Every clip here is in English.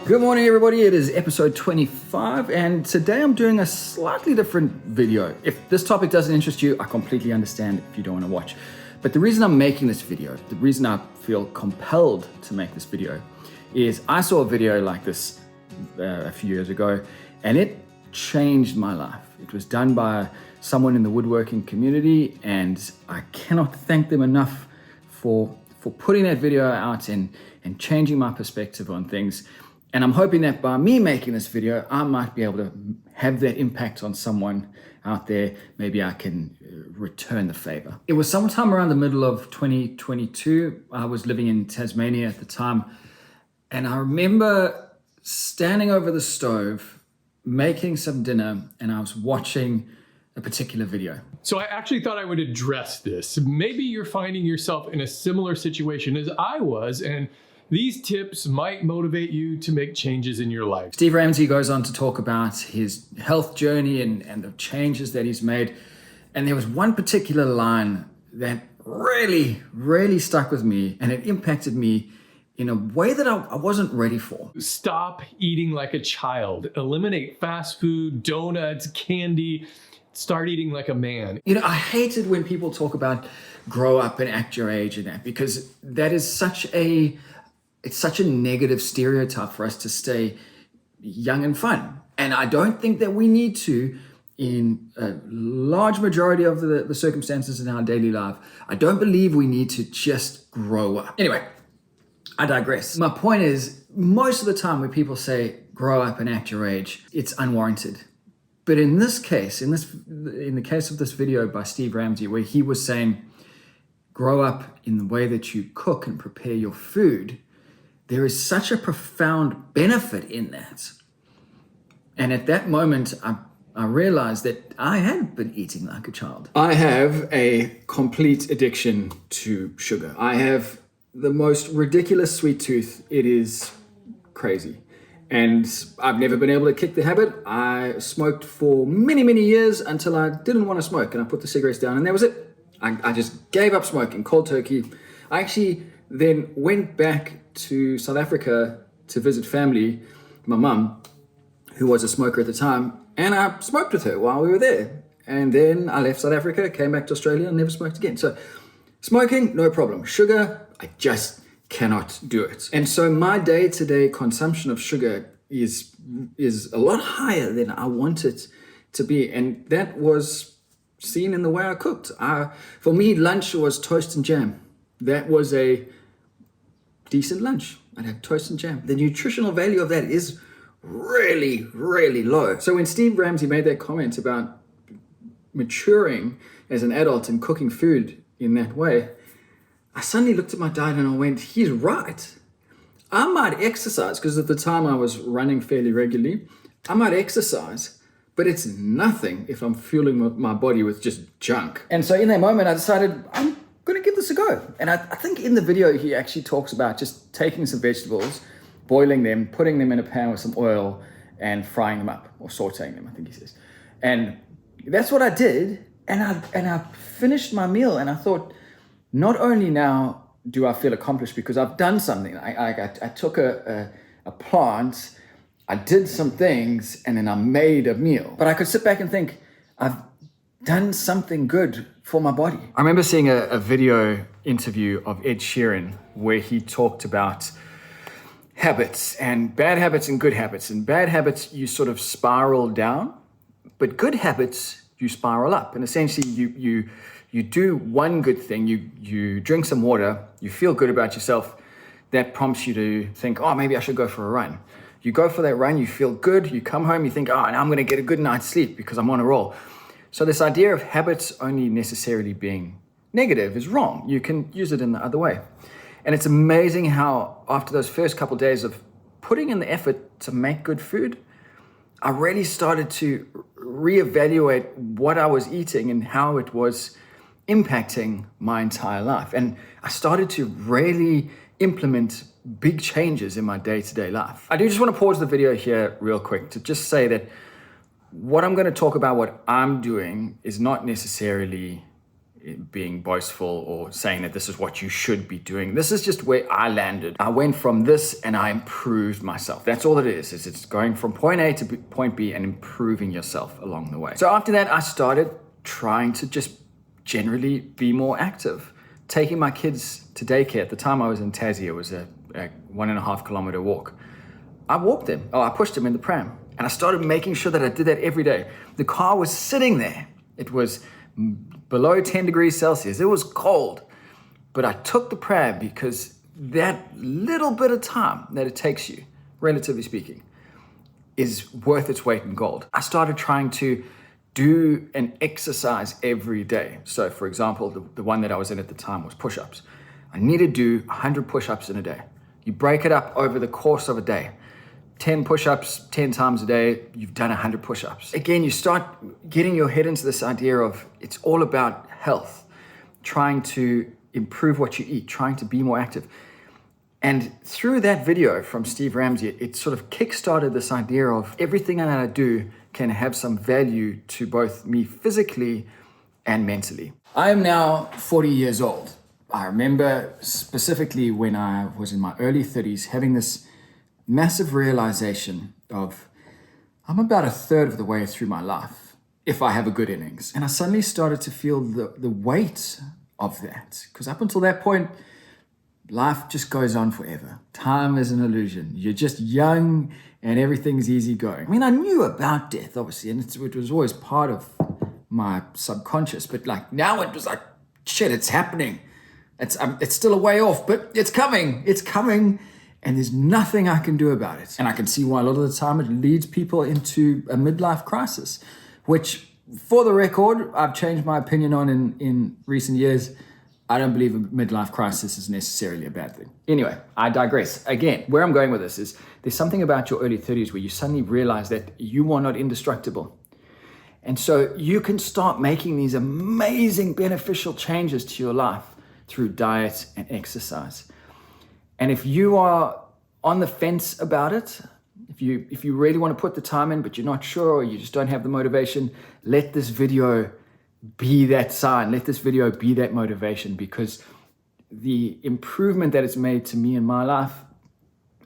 Good morning, everybody. It is episode 25, and today I'm doing a slightly different video. If this topic doesn't interest you, I completely understand if you don't want to watch. But the reason I'm making this video, the reason I feel compelled to make this video, is I saw a video like this a few years ago, and it changed my life. It was done by someone in the woodworking community, and I cannot thank them enough for putting that video out and changing my perspective on things. And I'm hoping that by me making this video, I might be able to have that impact on someone out there. Maybe I can return the favor. It was sometime around the middle of 2022. I was living in Tasmania at the time. And I remember standing over the stove, making some dinner, and I was watching a particular video. So I actually thought I would address this. Maybe you're finding yourself in a similar situation as I was, and these tips might motivate you to make changes in your life. Steve Ramsey goes on to talk about his health journey and the changes that he's made. And there was one particular line that really stuck with me, and it impacted me in a way that I wasn't ready for. Stop eating like a child. Eliminate fast food, donuts, candy. Start eating like a man. You know, I hated when people talk about grow up and act your age and that, because that is such a negative stereotype for us to stay young and fun. And I don't think that we need to, in a large majority of the circumstances in our daily life, I don't believe we need to just grow up. Anyway, I digress. My point is, most of the time when people say grow up and act your age, it's unwarranted. But in this case, in the case of this video by Steve Ramsey, where he was saying, grow up in the way that you cook and prepare your food, there is such a profound benefit in that. And at that moment, I realized that I had been eating like a child. I have a complete addiction to sugar. I have the most ridiculous sweet tooth. It is crazy. And I've never been able to kick the habit. I smoked for many years until I didn't want to smoke, and I put the cigarettes down, and that was it. I just gave up smoking, cold turkey. I actually then went back to South Africa to visit family, my mum, who was a smoker at the time, and I smoked with her while we were there. And then I left South Africa, came back to Australia, and never smoked again. So smoking, no problem. Sugar, I just cannot do it. And so my day-to-day consumption of sugar is a lot higher than I want it to be. And that was seen in the way I cooked. For me, lunch was toast and jam. That was a decent lunch. I'd have toast and jam. The nutritional value of that is really low. So when Steve Ramsey made that comment about maturing as an adult and cooking food in that way, I suddenly looked at my diet and I went, he's right. I might exercise, because at the time I was running fairly regularly. I might exercise, but it's nothing if I'm fueling my body with just junk. And so in that moment, I decided I'm going to give this a go. And I think in the video, he actually talks about just taking some vegetables, boiling them, putting them in a pan with some oil and frying them up, or sauteing them, I think he says. And that's what I did. And I finished my meal, and I thought, not only now do I feel accomplished because I've done something. I took a plant, I did some things, and then I made a meal. But I could sit back and think, I've done something good for my body. I remember seeing a video interview of Ed Sheeran where he talked about habits, and bad habits and good habits. And bad habits, you sort of spiral down, but good habits, you spiral up. And essentially, you do one good thing, you drink some water, you feel good about yourself, that prompts you to think, oh, maybe I should go for a run. You go for that run, you feel good, you come home, you think, oh, now I'm gonna get a good night's sleep because I'm on a roll. So this idea of habits only necessarily being negative is wrong. You can use it in the other way. And it's amazing how after those first couple of days of putting in the effort to make good food, I really started to reevaluate what I was eating and how it was impacting my entire life. And I started to really implement big changes in my day-to-day life. I do just want to pause the video here real quick to just say that what I'm going to talk about, what I'm doing, is not necessarily being boastful or saying that this is what you should be doing. This is just where I landed. I went from this and I improved myself. That's all it is it's going from point A to point B and improving yourself along the way. So after that, I started trying to just generally be more active. Taking my kids to daycare. At the time I was in Tassie, it was a 1.5 kilometer walk. I walked them. I pushed them in the pram. And I started making sure that I did that every day. The car was sitting there. It was below 10 degrees Celsius. It was cold. But I took the pram because that little bit of time that it takes you, relatively speaking, is worth its weight in gold. I started trying to do an exercise every day. So for example, the one that I was in at the time was push-ups. I need to do 100 push-ups in a day. You break it up over the course of a day. 10 push-ups, 10 times a day, you've done 100 push-ups. Again, you start getting your head into this idea of it's all about health, trying to improve what you eat, trying to be more active. And through that video from Steve Ramsey, it sort of kickstarted this idea of everything that I do can have some value to both me physically and mentally. I am now 40 years old. I remember specifically when I was in my early 30s having this massive realization of I'm about a third of the way through my life if I have a good innings. And I suddenly started to feel the weight of that. Because up until that point, life just goes on forever. Time is an illusion. You're just young and everything's easy going. I mean, I knew about death, obviously, and it was always part of my subconscious. But like now it was like, shit, it's happening. It's still a way off, but it's coming. It's coming. And there's nothing I can do about it. And I can see why a lot of the time it leads people into a midlife crisis, which, for the record, I've changed my opinion on in recent years. I don't believe a midlife crisis is necessarily a bad thing. Anyway, I digress. Again, where I'm going with this is there's something about your early 30s where you suddenly realize that you are not indestructible. And so you can start making these amazing beneficial changes to your life through diet and exercise. And if you are on the fence about it, if you really want to put the time in, but you're not sure, or you just don't have the motivation, let this video be that sign. Let this video be that motivation, because the improvement that it's made to me in my life,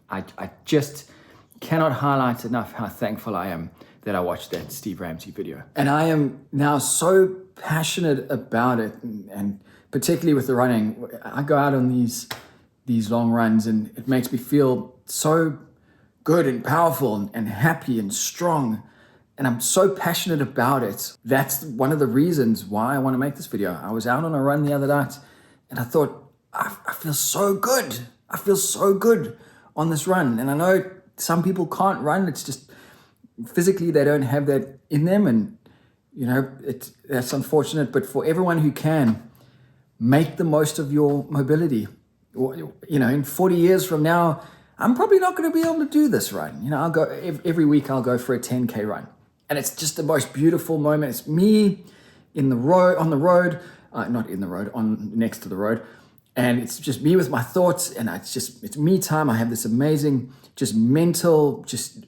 I just cannot highlight enough how thankful I am that I watched that Steve Ramsey video. And I am now so passionate about it, and particularly with the running. I go out on these long runs and it makes me feel so good and powerful and happy and strong. And I'm so passionate about it. That's one of the reasons why I want to make this video. I was out on a run the other night and I thought, I feel so good. I feel so good on this run. And I know some people can't run. It's just physically they don't have that in them. And you know, that's unfortunate. But for everyone who can, make the most of your mobility. You know, in 40 years from now, I'm probably not going to be able to do this run. You know, I'll go every week. I'll go for a 10K run, and it's just the most beautiful moment. It's me in the road, on the road, not in the road, on next to the road, and it's just me with my thoughts, and it's me time. I have this amazing, just mental, just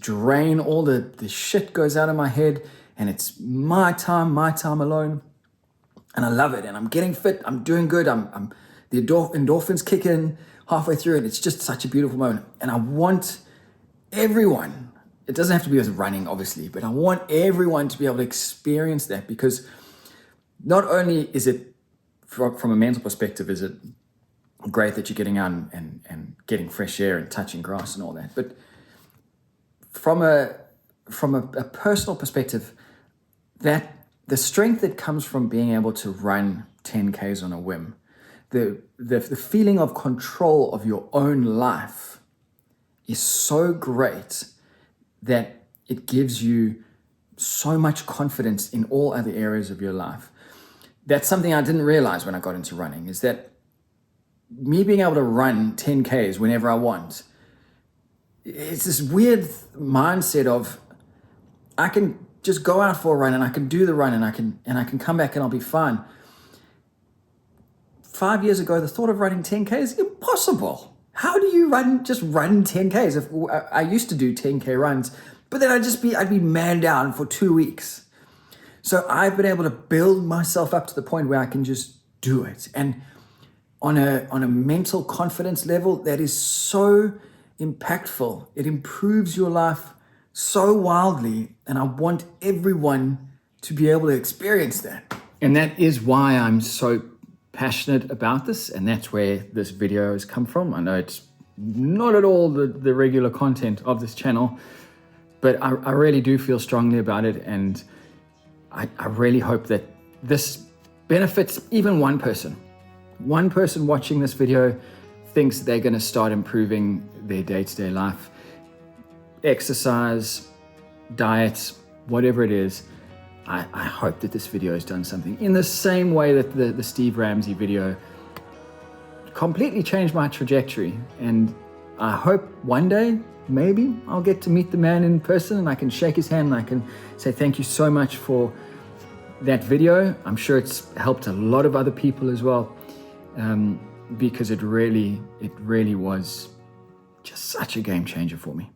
drain all the shit goes out of my head, and it's my time alone, and I love it. And I'm getting fit. I'm doing good. The endorphins kick in halfway through, and it's just such a beautiful moment. And I want everyone, it doesn't have to be with running, obviously, but I want everyone to be able to experience that, because not only is it, from a mental perspective, is it great that you're getting out and getting fresh air and touching grass and all that, but from a personal perspective, that the strength that comes from being able to run 10Ks on a whim, the feeling of control of your own life is so great that it gives you so much confidence in all other areas of your life. That's something I didn't realize when I got into running, is that me being able to run 10Ks whenever I want, it's this weird mindset of I can just go out for a run and I can do the run and I can come back and I'll be fine. 5 years ago, the thought of running 10K is impossible. How do you run 10Ks? I used to do 10K runs, but then I'd be man down for 2 weeks. So I've been able to build myself up to the point where I can just do it. And on a mental confidence level, that is so impactful. It improves your life so wildly. And I want everyone to be able to experience that. And that is why I'm so passionate about this. And that's where this video has come from. I know it's not at all the regular content of this channel, but I really do feel strongly about it. And I really hope that this benefits even one person. One person watching this video thinks they're going to start improving their day-to-day life. Exercise, diet, whatever it is. I hope that this video has done something. In the same way that the Steve Ramsey video completely changed my trajectory. And I hope one day, maybe, I'll get to meet the man in person and I can shake his hand and I can say thank you so much for that video. I'm sure it's helped a lot of other people as well, because it really was just such a game changer for me.